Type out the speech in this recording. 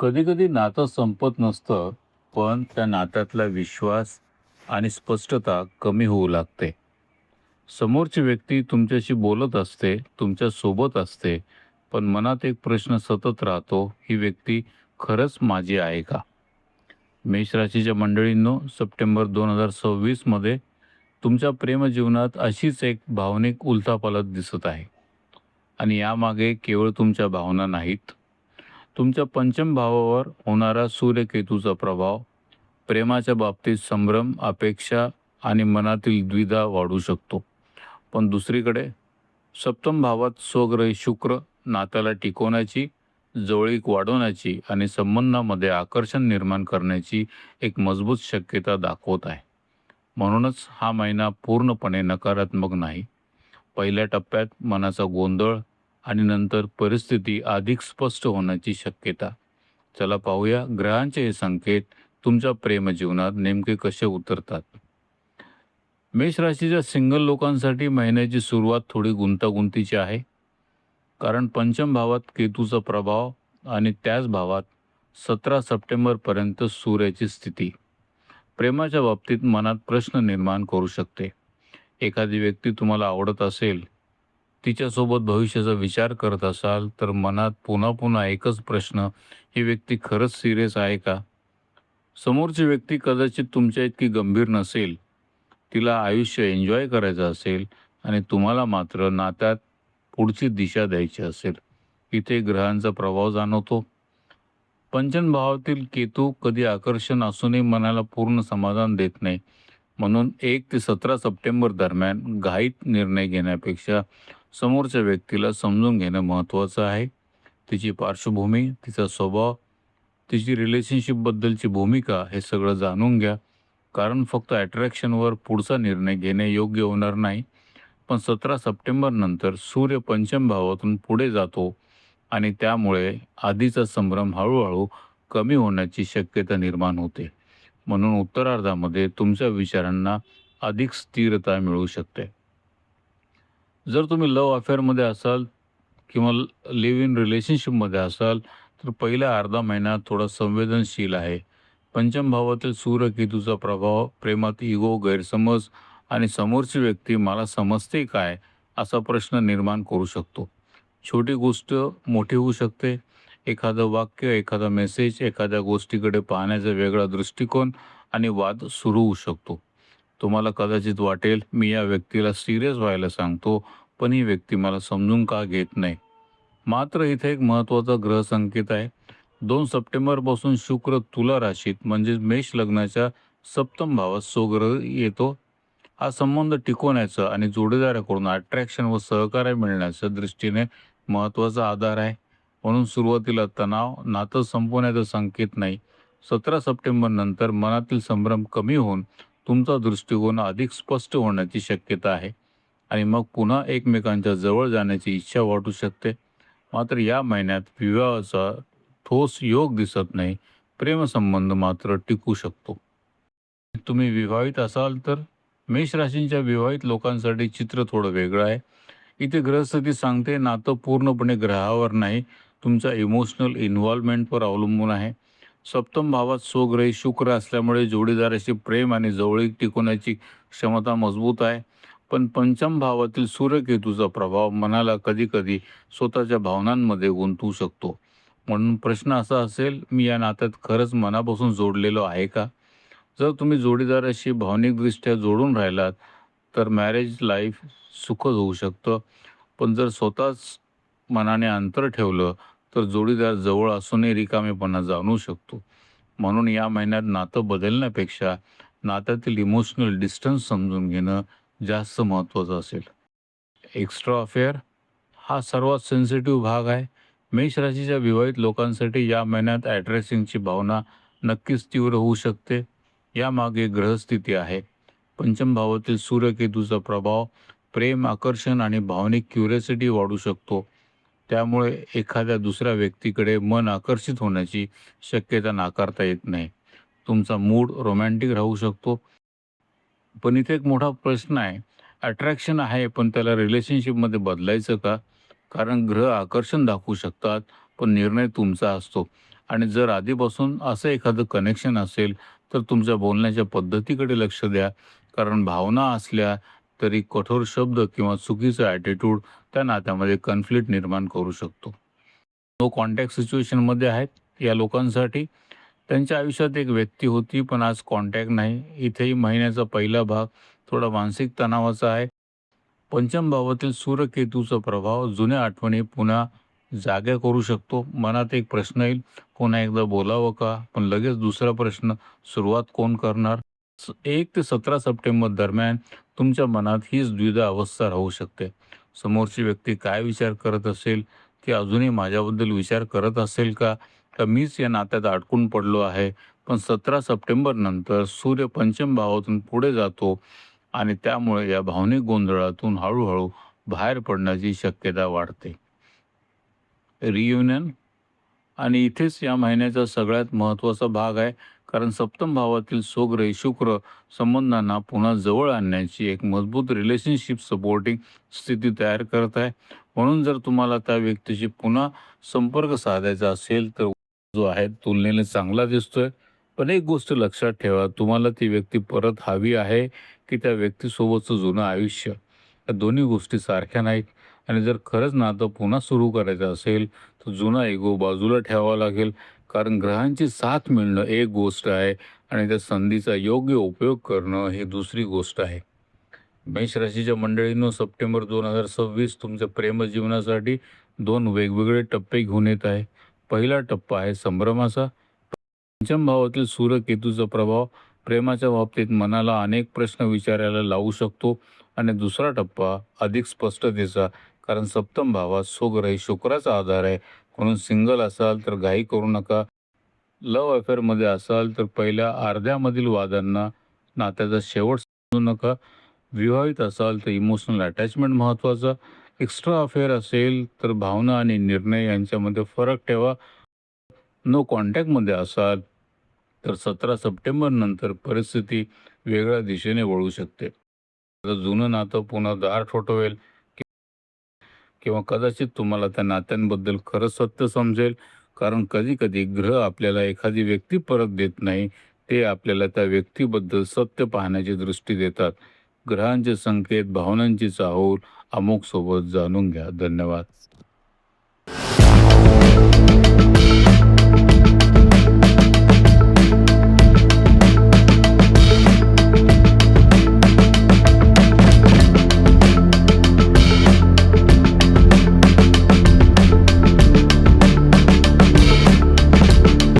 कधी-कधी नातं संपत नसतं, पण त्या नात्यातला विश्वास आणि स्पष्टता कमी होऊ लागते. समोरची व्यक्ती तुमच्याशी बोलत असते, तुमच्या सोबत असते, पण मनात एक प्रश्न सतत राहतो, ही व्यक्ती खरंच माझी आहे का? मेष राशीच्या मंडळींनो, सप्टेंबर 2026 मध्ये तुमच्या प्रेमजीवनात अशीच एक भावनिक उलथापालथ दिसत आहे. आणि यामागे केवळ तुमच्या भावना नाहीत, तुमच्या पंचम भावावर होणारा सूर्यकेतूचा प्रभाव, प्रेमाच्या बाबतीत संभ्रम, अपेक्षा आणि मनातील द्विधा वाढू शकतो. पण दुसरीकडे सप्तम भावात स्वग्रही शुक्र नात्याला टिकवण्याची, जवळीक वाढवण्याची आणि संबंधामध्ये आकर्षण निर्माण करण्याची एक मजबूत शक्यता दाखवत आहे. म्हणूनच हा महिना पूर्णपणे नकारात्मक नाही. पहिल्या टप्प्यात मनाचा गोंधळ आणि नंतर परिस्थिती अधिक स्पष्ट होण्याची शक्यता. चला पाहूया ग्रहांचे हे संकेत तुमच्या प्रेमजीवनात नेमके कसे उतरतात. मेष राशीच्या सिंगल लोकांसाठी महिन्याची सुरुवात थोडी गुंतागुंतीची आहे. कारण पंचम भावात केतूचा प्रभाव आणि त्याच भावात 17 सप्टेंबरपर्यंत सूर्याची स्थिती प्रेमाच्या बाबतीत मनात प्रश्न निर्माण करू शकते. एखादी व्यक्ती तुम्हाला आवडत असेल, तिच्यासोबत भविष्याचा विचार करत असाल, तर मनात पुन्हा पुन्हा एकच प्रश्न, ही व्यक्ती खरंच सिरियस आहे का? समोरची व्यक्ती कदाचित तुमच्या इतकी गंभीर नसेल, तिला आयुष्य एन्जॉय करायचं असेल आणि तुम्हाला मात्र नात्यात पुढची दिशा द्यायची असेल. इथे ग्रहांचा प्रभाव जाणवतो. पंचम भावातील केतू कधी आकर्षण असूनही मनाला पूर्ण समाधान देत नाही. म्हणून 1 ते 17 सप्टेंबर दरम्यान घाईत निर्णय घेण्यापेक्षा समोरच्या व्यक्तीला समजून घेणं महत्त्वाचं आहे. तिची पार्श्वभूमी, तिचा स्वभाव, तिची रिलेशनशिपबद्दलची भूमिका हे सगळं जाणून घ्या. कारण फक्त अट्रॅक्शनवर पुढचा निर्णय घेणे योग्य होणार नाही. पण 17 सप्टेंबर नंतर सूर्य पंचम भावातून पुढे जातो आणि त्यामुळे आधीचा संभ्रम हळूहळू कमी होण्याची शक्यता निर्माण होते. म्हणून उत्तरार्धामध्ये तुमच्या विचारांना अधिक स्थिरता मिळू शकते. जर तुम्ही लव्ह अफेअरमध्ये असाल किंवा लिव्ह इन रिलेशनशिपमध्ये असाल, तर पहिला अर्धा महिना थोडा संवेदनशील आहे. पंचम भावातील सूर्यकेतूचा प्रभाव प्रेमात इगो, गैरसमज आणि समोरची व्यक्ती मला समजते काय असा प्रश्न निर्माण करू शकतो. छोटी गोष्ट मोठी होऊ शकते. एखादं वाक्य, एखादा मेसेज, एखाद्या गोष्टीकडे पाहण्याचा वेगळा दृष्टिकोन आणि वाद सुरू होऊ शकतो. तुम्हाला कदाचित वाटेल, मी या व्यक्तीला सिरियस व्हायला सांगतो, पण ही व्यक्ती मला समजून का घेत नाही. मात्र इथे एक महत्त्वाचा ग्रह संकेत आहे. 2 सप्टेंबरपासून शुक्र तुला राशीत म्हणजे मेष लग्नाच्या सप्तम भावात स्वग्रह येतो. हा संबंध टिकवण्याचा आणि जोडीदाराकडून अट्रॅक्शन व सहकार्य मिळण्याच्या दृष्टीने महत्त्वाचा आधार आहे. म्हणून सुरुवातीला तणाव, नातं संपवण्याचा संकेत नाही. 17 सप्टेंबर नंतर मनातील संभ्रम कमी होऊन तुमचा दृष्टिकोन अधिक स्पष्ट होण्याची शक्यता आहे आणि मग पुन्हा एकमेकांच्या जवळ जाण्याची इच्छा वाटू शकते. मात्र या महिन्यात विवाहाचा ठोस योग दिसत नाही. प्रेमसंबंध मात्र टिकू शकतो. तुम्ही विवाहित असाल तर मेष राशींच्या विवाहित लोकांसाठी चित्र थोडं वेगळं आहे. इथे ग्रहस्थिती सांगते नातं पूर्णपणे ग्रहावर नाही, तुमच्या इमोशनल इन्व्हॉल्वमेंटवर अवलंबून आहे. सप्तम भावात स्वग्रही शुक्र असल्यामुळे जोडीदाराशी प्रेम आणि जवळीक टिकवण्याची क्षमता मजबूत आहे. पण पंचम भावातील सूर्यकेतूचा प्रभाव मनाला कधीकधी स्वतःच्या भावनांमध्ये गुंतवू शकतो. म्हणून प्रश्न असा असेल, मी या नात्यात खरंच मनापासून जोडलेलो आहे का? जर तुम्ही जोडीदाराशी भावनिकदृष्ट्या जोडून राहिलात, तर मॅरेज लाईफ सुखद होऊ शकतं. पण जर स्वतःच मनाने अंतर ठेवलं, तर जोडीदार जवळ असूनही रिकामेपणा जाणवू शकतो. म्हणून या महिन्यात नातं बदलण्यापेक्षा नात्यातील इमोशनल डिस्टन्स समजून घेणं जास्त महत्त्वाचं असेल. एक्स्ट्रा अफेअर हा सर्वात सेन्सिटिव्ह भाग आहे. मेष राशीच्या विवाहित लोकांसाठी या महिन्यात अट्रॅक्शनची भावना नक्कीच तीव्र होऊ शकते. यामागे ग्रहस्थिती आहे. पंचम भावातील सूर्यकेतूचा प्रभाव प्रेम, आकर्षण आणि भावनिक क्युरिओसिटी वाढू शकतो. त्यामुळे एखाद्या दुसऱ्या व्यक्तीकडे मन आकर्षित होण्याची शक्यता नाकारता येत नाही. तुमचा मूड रोमॅन्टिक राहू शकतो. पण इथे एक मोठा प्रश्न आहे. अट्रॅक्शन आहे, पण त्याला रिलेशनशिपमध्ये बदलायचं का? कारण ग्रह आकर्षण दाखवू शकतात, पण निर्णय तुमचा असतो. आणि जर आधीपासून असं एखादं कनेक्शन असेल तर तुमच्या बोलण्याच्या पद्धतीकडे लक्ष द्या. कारण भावना असल्या तरी कठोर शब्द किंवा चुकीचा ॲटिट्यूड त्या नात्यामध्ये कॉन्फ्लिक्ट निर्माण करू शकतो. नो कॉन्टॅक्ट सिच्युएशनमध्ये आहेत या लोकांसाठी. त्यांच्या आयुष्यात एक व्यक्ती होती, पण आज कॉन्टॅक्ट नाही. इथेही महिन्याचा पहिला भाग थोडा मानसिक तणावाचा आहे. पंचम भावातील सूर्यकेतूचा प्रभाव जुन्या आठवणी पुन्हा जाग्या करू शकतो. मनात एक प्रश्न येईल, पुन्हा एकदा बोलावं का? पण लगेच दुसरा प्रश्न, सुरुवात कोण करणार? 1 ते 17 सप्टेंबर दरम्यान तुमच्या मनात हीच द्विधा अवस्था राहू शकते. समोरची व्यक्ती काय विचार करत असेल? ती अजूनही माझ्याबद्दल विचार करत असेल का? का मीच या नात्यात अडकून पडलो आहे? पण 17 सप्टेंबर नंतर सूर्य पंचम भावातून पुढे जातो आणि त्यामुळे या भावनिक गोंधळातून हळू बाहेर पडण्याची शक्यता वाढते. रियुनियन आणि इथेच या महिन्याचा सगळ्यात महत्त्वाचा भाग आहे. कारण सप्तम भावातील स्वग्रही शुक्र संबंधांना पुन्हा जवळ आणण्याची एक मजबूत रिलेशनशिप सपोर्टिंग स्थिती तयार करत आहे. म्हणून जर तुम्हाला त्या व्यक्तीशी पुन्हा संपर्क साधायचा असेल तर जो आहे तुलनेने चांगला दिसतोय. पण एक गोष्ट लक्षात ठेवा, तुम्हाला ती व्यक्ती परत हवी आहे की त्या व्यक्तीसोबतचं जुनं आयुष्य? या दोन्ही गोष्टी सारख्या नाहीत. आणि जर खरंच नातं पुन्हा सुरू करायचं असेल तर जुना इगो बाजूला ठेवावा लागेल. कारण ग्रहांची साथ मिळणं एक गोष्ट आहे आणि त्या संधीचा योग्य उपयोग करणं ही दुसरी गोष्ट आहे. मेष राशीच्या मंडळींनो, सप्टेंबर 2026 तुमच्या प्रेमजीवनासाठी 2 वेगवेगळे टप्पे घेऊन येत आहे. पहिला टप्पा आहे संभ्रमाचा. पंचम भावातील सूर्यकेतूचा प्रभाव प्रेमाच्या बाबतीत मनाला अनेक प्रश्न विचारायला लावू शकतो. आणि दुसरा टप्पा अधिक स्पष्टतेचा. कारण सप्तम भावात स्वग्रही शुक्राचा आधार आहे. म्हणून सिंगल असाल तर घाई करू नका. लव्ह अफेअरमध्ये असाल तर पहिल्या अर्ध्यामधील वादांना नात्याचा शेवट समजू नका. विवाहित असाल तर इमोशनल अटॅचमेंट महत्त्वाचा. एक्स्ट्रा अफेअर असेल तर भावना आणि निर्णय यांच्यामध्ये फरक ठेवा. नो कॉन्टॅक्टमध्ये असाल तर 17 सप्टेंबर नंतर परिस्थिती वेगळ्या दिशेने वळू शकते. जुनं नातं पुन्हा दार ठोठवेल किंवा कदाचित तुम्हाला त्या नात्यांबद्दल खरं सत्य समजेल. कारण कधी-कधी ग्रह आपल्याला एखादी व्यक्ती परत देत नाही, ते आपल्याला त्या व्यक्तीबद्दल सत्य पाहण्याची दृष्टी देतात. ग्रहांचे संकेत, भावनांची चाहूल अमोक सोबत जाणून घ्या. धन्यवाद.